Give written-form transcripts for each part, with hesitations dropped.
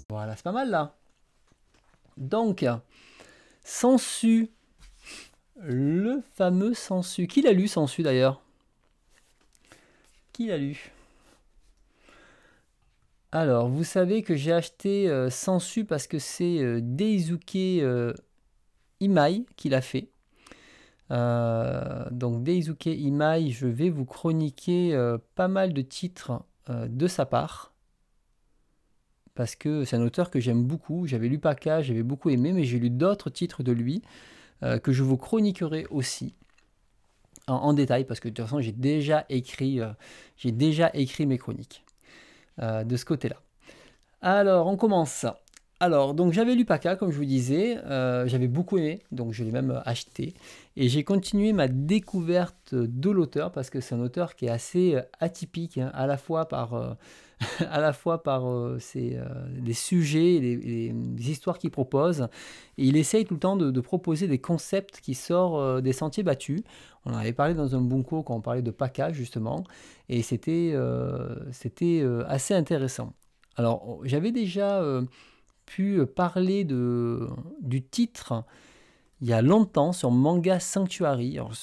Voilà, c'est pas mal là. Donc, Sansu, le fameux Sansu. Qui l'a lu, Sansu d'ailleurs? Qui l'a lu? Alors, vous savez que j'ai acheté Sansu parce que c'est Daisuke Imai qui l'a fait. Donc, Daisuke Imai, je vais vous chroniquer pas mal de titres de sa part. Parce que c'est un auteur que j'aime beaucoup. J'avais lu Paka, j'avais beaucoup aimé, mais j'ai lu d'autres titres de lui que je vous chroniquerai aussi en détail, parce que de toute façon, j'ai déjà écrit mes chroniques de ce côté-là. Alors, on commence. Alors, donc j'avais lu Paka, comme je vous disais, j'avais beaucoup aimé, donc je l'ai même acheté. Et j'ai continué ma découverte de l'auteur, parce que c'est un auteur qui est assez atypique, hein, à la fois par les sujets, les histoires qu'il propose. Et il essaye tout le temps de proposer des concepts qui sortent des sentiers battus. On en avait parlé dans un bunko quand on parlait de Paka, justement. Et c'était assez intéressant. Alors, j'avais déjà pu parler du titre il y a longtemps sur Manga Sanctuary. Alors,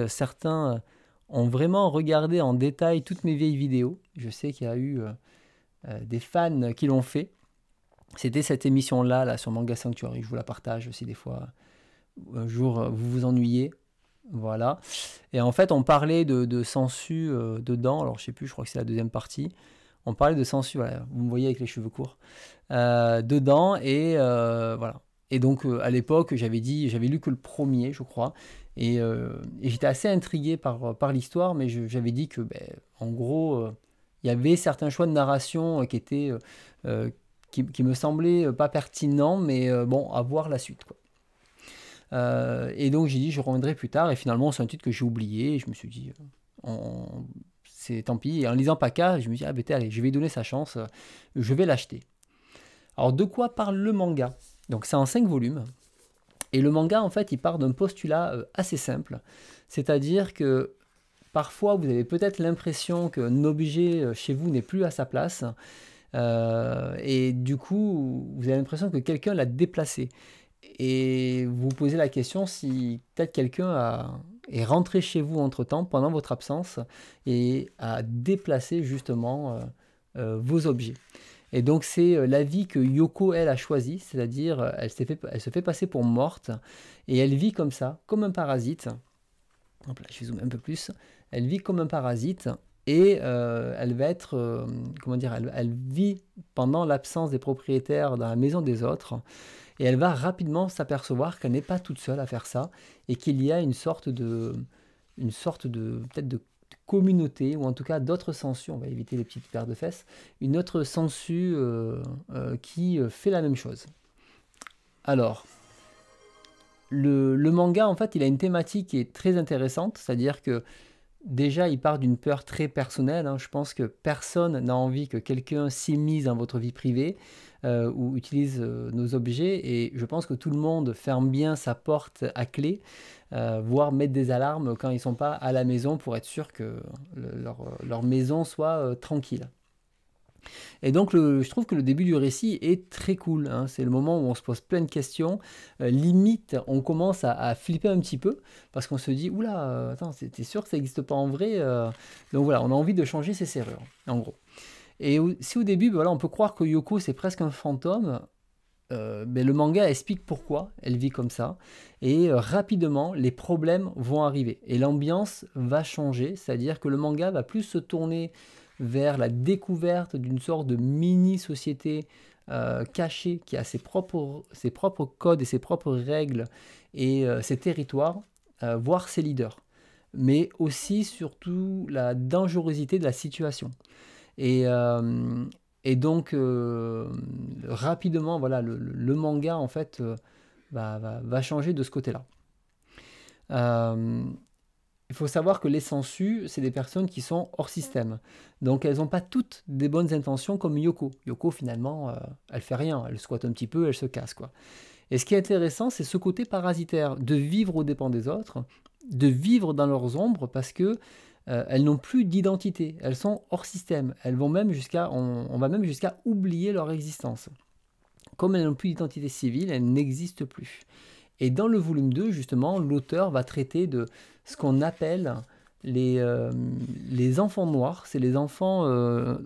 certains ont vraiment regardé en détail toutes mes vieilles vidéos. Je sais qu'il y a eu des fans qui l'ont fait. C'était cette émission-là là, sur Manga Sanctuary. Je vous la partage aussi des fois. Un jour, vous vous ennuyez. Voilà. Et en fait, on parlait de Sansu dedans. Alors, je sais plus, je crois que c'est la deuxième partie. On parlait de Sansu, voilà, vous me voyez avec les cheveux courts, dedans. Et voilà. Et donc, à l'époque, j'avais lu que le premier, je crois. Et j'étais assez intrigué par l'histoire, mais j'avais dit que, en gros, il y avait certains choix de narration qui me semblaient pas pertinents, mais bon, à voir la suite, quoi. Et donc, j'ai dit, je reviendrai plus tard. Et finalement, c'est un titre que j'ai oublié. Et je me suis dit, c'est tant pis. Et en lisant Paka, je me suis dit, allez, je vais lui donner sa chance. Je vais l'acheter. Alors, de quoi parle le manga? Donc, c'est en 5 volumes. Et le manga, en fait, il part d'un postulat assez simple. C'est-à-dire que parfois, vous avez peut-être l'impression qu'un objet chez vous n'est plus à sa place. Et du coup, vous avez l'impression que quelqu'un l'a déplacé. Et vous vous posez la question si peut-être quelqu'un est rentré chez vous entre-temps, pendant votre absence, et a déplacé justement vos objets. Et donc c'est la vie que Yoko, elle, a choisie, c'est-à-dire elle se fait passer pour morte, et elle vit comme ça, comme un parasite. Hop là, je vais zoomer un peu plus. Elle vit comme un parasite, et elle va être, comment dire, elle vit pendant l'absence des propriétaires dans la maison des autres, et elle va rapidement s'apercevoir qu'elle n'est pas toute seule à faire ça, et qu'il y a une sorte de peut-être de communauté, ou en tout cas d'autres sensus, on va éviter les petites paires de fesses, une autre sensu qui fait la même chose. Alors, le manga, en fait, il a une thématique qui est très intéressante, c'est-à-dire que déjà, il part d'une peur très personnelle, hein. Je pense que personne n'a envie que quelqu'un s'immisce dans votre vie privée ou utilise nos objets, et je pense que tout le monde ferme bien sa porte à clé, voire mettre des alarmes quand ils ne sont pas à la maison pour être sûr que leur maison soit tranquille. Et donc, je trouve que le début du récit est très cool, hein. C'est le moment où on se pose plein de questions. Limite, on commence à flipper un petit peu, parce qu'on se dit, oula, attends, t'es sûr que ça n'existe pas en vrai? Donc voilà, on a envie de changer ses serrures, en gros. Et si au début, voilà, on peut croire que Yoko, c'est presque un fantôme, mais le manga explique pourquoi elle vit comme ça. Et rapidement, les problèmes vont arriver. Et l'ambiance va changer, c'est-à-dire que le manga va plus se tourner vers la découverte d'une sorte de mini-société cachée qui a ses propres codes et ses propres règles et ses territoires, voire ses leaders. Mais aussi, surtout, la dangerosité de la situation. Et donc, rapidement, voilà, le manga, en fait, va changer de ce côté-là. Il faut savoir que les sensus, c'est des personnes qui sont hors système. Donc, elles n'ont pas toutes des bonnes intentions comme Yoko. Yoko, finalement, elle fait rien. Elle squatte un petit peu, elle se casse, quoi. Et ce qui est intéressant, c'est ce côté parasitaire, de vivre aux dépens des autres, de vivre dans leurs ombres parce que elles n'ont plus d'identité, elles sont hors système, elles vont même on va même jusqu'à oublier leur existence. Comme elles n'ont plus d'identité civile, elles n'existent plus. Et dans le volume 2, justement, l'auteur va traiter de ce qu'on appelle les enfants noirs. C'est les enfants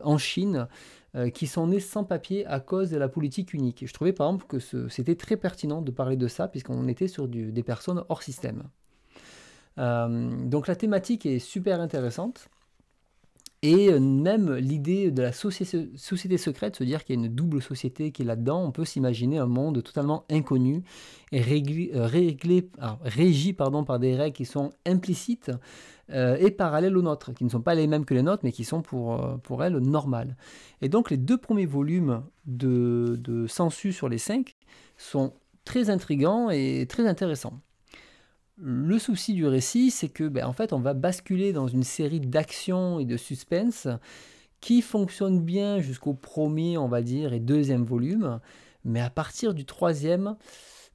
en Chine qui sont nés sans papier à cause de la politique unique. Et je trouvais par exemple que c'était très pertinent de parler de ça, puisqu'on était sur des personnes hors système. Donc la thématique est super intéressante. Et même l'idée de la société secrète, se dire qu'il y a une double société qui est là-dedans, on peut s'imaginer un monde totalement inconnu et régi par des règles qui sont implicites et parallèles aux nôtres, qui ne sont pas les mêmes que les nôtres, mais qui sont pour elles normales. Et donc les 2 premiers volumes de Sensu sur les 5 sont très intrigants et très intéressants. Le souci du récit, c'est que en fait, on va basculer dans une série d'actions et de suspense qui fonctionne bien jusqu'au premier, on va dire, et 2e volume. Mais à partir du 3e,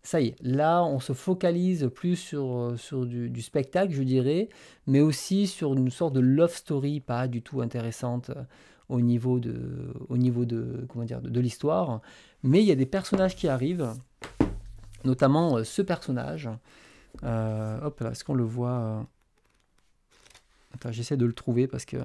ça y est, là, on se focalise plus sur du spectacle, je dirais, mais aussi sur une sorte de love story pas du tout intéressante au niveau comment dire, de l'histoire. Mais il y a des personnages qui arrivent, notamment ce personnage. Hop là, est-ce qu'on le voit Attends, j'essaie de le trouver parce que...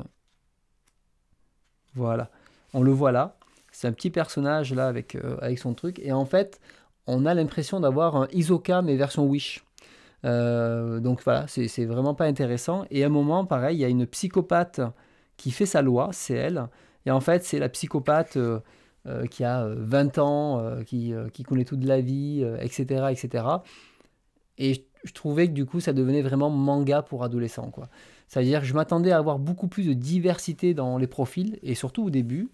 Voilà, on le voit là. C'est un petit personnage là avec son truc. Et en fait, on a l'impression d'avoir un Hisoka mais version Wish. Donc voilà, c'est vraiment pas intéressant. Et à un moment, pareil, il y a une psychopathe qui fait sa loi, c'est elle. Et en fait, c'est la psychopathe qui a 20 ans, qui connaît toute la vie, etc., etc. Et je trouvais que du coup, ça devenait vraiment manga pour adolescents, quoi. C'est-à-dire que je m'attendais à avoir beaucoup plus de diversité dans les profils, et surtout au début,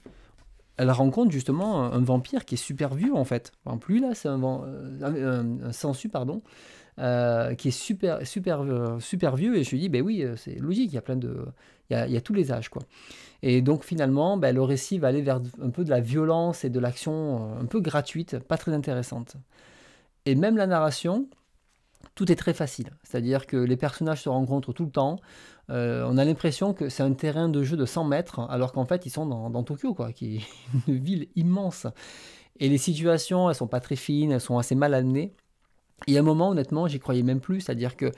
elle rencontre justement un vampire qui est super vieux, en fait. Par exemple, lui, là, c'est un sensu, pardon, qui est super vieux, et je me suis dit, ben oui, c'est logique, il y a il y a tous les âges, quoi. Et donc finalement, le récit va aller vers un peu de la violence et de l'action un peu gratuite, pas très intéressante. Et même la narration, tout est très facile. C'est-à-dire que les personnages se rencontrent tout le temps. On a l'impression que c'est un terrain de jeu de 100 mètres, alors qu'en fait, ils sont dans Tokyo, quoi, qui est une ville immense. Et les situations, elles sont pas très fines, elles sont assez mal amenées. Et à un moment, honnêtement, j'y croyais même plus. C'est-à-dire que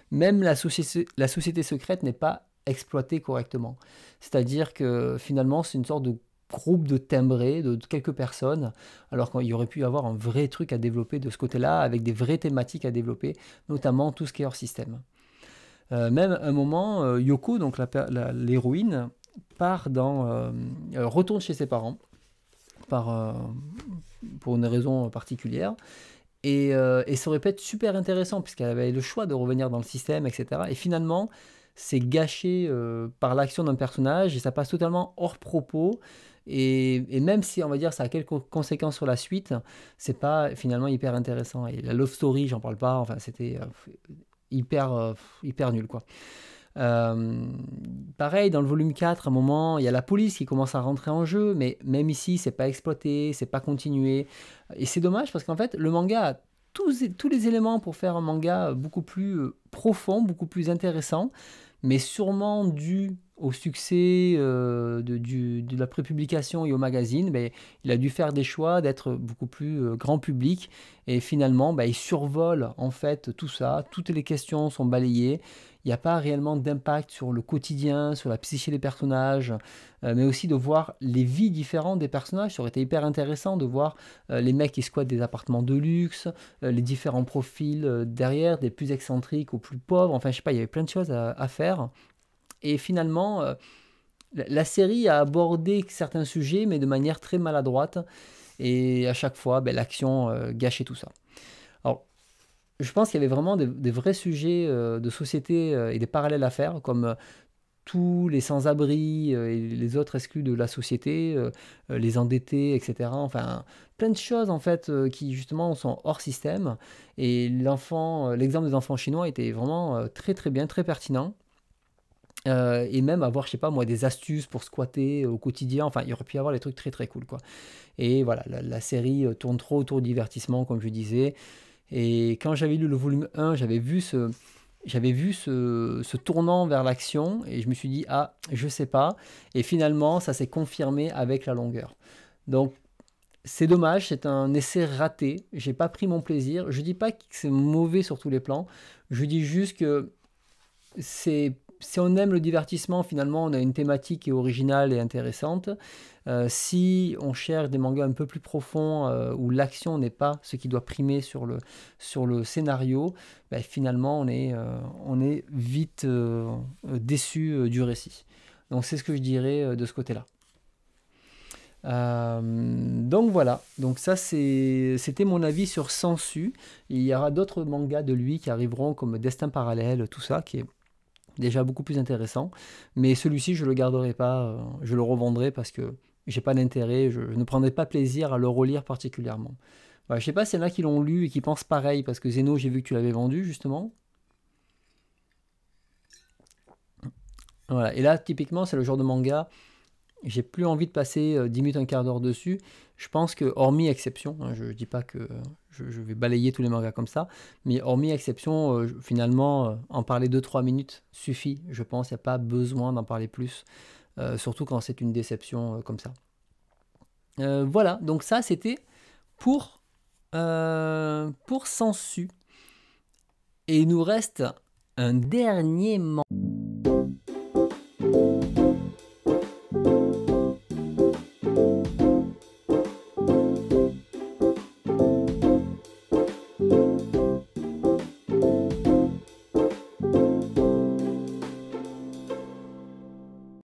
même la société secrète n'est pas exploitée correctement. C'est-à-dire que finalement, c'est une sorte de groupe de timbrés, de quelques personnes, alors qu'il y aurait pu y avoir un vrai truc à développer de ce côté-là, avec des vraies thématiques à développer, notamment tout ce qui est hors système. Même à un moment, Yoko, donc l'héroïne, retourne chez ses parents, pour une raison particulière, et ça aurait pu être super intéressant, puisqu'elle avait le choix de revenir dans le système, etc. Et finalement, c'est gâché par l'action d'un personnage, et ça passe totalement hors propos. Et même si on va dire ça a quelques conséquences sur la suite, c'est pas finalement hyper intéressant. Et la love story, j'en parle pas, enfin c'était hyper nul, quoi. Pareil, dans le volume 4, à un moment, il y a la police qui commence à rentrer en jeu, mais même ici, c'est pas exploité, c'est pas continué. Et c'est dommage parce qu'en fait, le manga a tous les éléments pour faire un manga beaucoup plus profond, beaucoup plus intéressant, mais sûrement dû au succès de la prépublication et au magazine, il a dû faire des choix d'être beaucoup plus grand public, et finalement il survole en fait tout ça, toutes les questions sont balayées, il n'y a pas réellement d'impact sur le quotidien, sur la psyché des personnages, mais aussi de voir les vies différentes des personnages. Ça aurait été hyper intéressant de voir les mecs qui squattent des appartements de luxe, les différents profils derrière, des plus excentriques aux plus pauvres, enfin je sais pas, il y avait plein de choses à faire. Et finalement, la série a abordé certains sujets, mais de manière très maladroite. Et à chaque fois, l'action gâchait tout ça. Alors, je pense qu'il y avait vraiment des vrais sujets de société et des parallèles à faire, comme tous les sans-abri et les autres exclus de la société, les endettés, etc. Enfin, plein de choses en fait qui justement sont hors système. Et l'exemple des enfants chinois était vraiment très très bien, très pertinent. Et même avoir, je sais pas moi, des astuces pour squatter au quotidien. Enfin, il y aurait pu y avoir des trucs très très cool, quoi. Et voilà, la série tourne trop autour du divertissement, comme je disais. Et quand j'avais lu le volume 1, j'avais vu j'avais vu ce tournant vers l'action et je me suis dit, ah, je sais pas. Et finalement, ça s'est confirmé avec la longueur. Donc, c'est dommage, c'est un essai raté. J'ai pas pris mon plaisir. Je dis pas que c'est mauvais sur tous les plans. Je dis juste que si on aime le divertissement, finalement, on a une thématique qui est originale et intéressante. Si on cherche des mangas un peu plus profonds où l'action n'est pas ce qui doit primer sur le scénario, ben, finalement, on est vite déçu du récit. Donc, c'est ce que je dirais de ce côté-là. Donc voilà, donc ça c'était mon avis sur Sensu. Il y aura d'autres mangas de lui qui arriveront comme Destin Parallèle, tout ça, qui est déjà beaucoup plus intéressant. Mais celui-ci, je le garderai pas, je le revendrai parce que j'ai pas d'intérêt, je ne prendrai pas plaisir à le relire particulièrement. Voilà, je sais pas s'il y en a qui l'ont lu et qui pensent pareil, parce que Zeno, j'ai vu que tu l'avais vendu justement. Voilà, et là, typiquement, c'est le genre de manga. J'ai plus envie de passer 10 minutes, un quart d'heure dessus. Je pense que, hormis exception, hein, je ne dis pas que je vais balayer tous les mangas comme ça, mais hormis exception, finalement, en parler 2-3 minutes suffit, je pense. Il n'y a pas besoin d'en parler plus, surtout quand c'est une déception comme ça. Voilà, donc ça, c'était pour Sensu. Et il nous reste un dernier manga.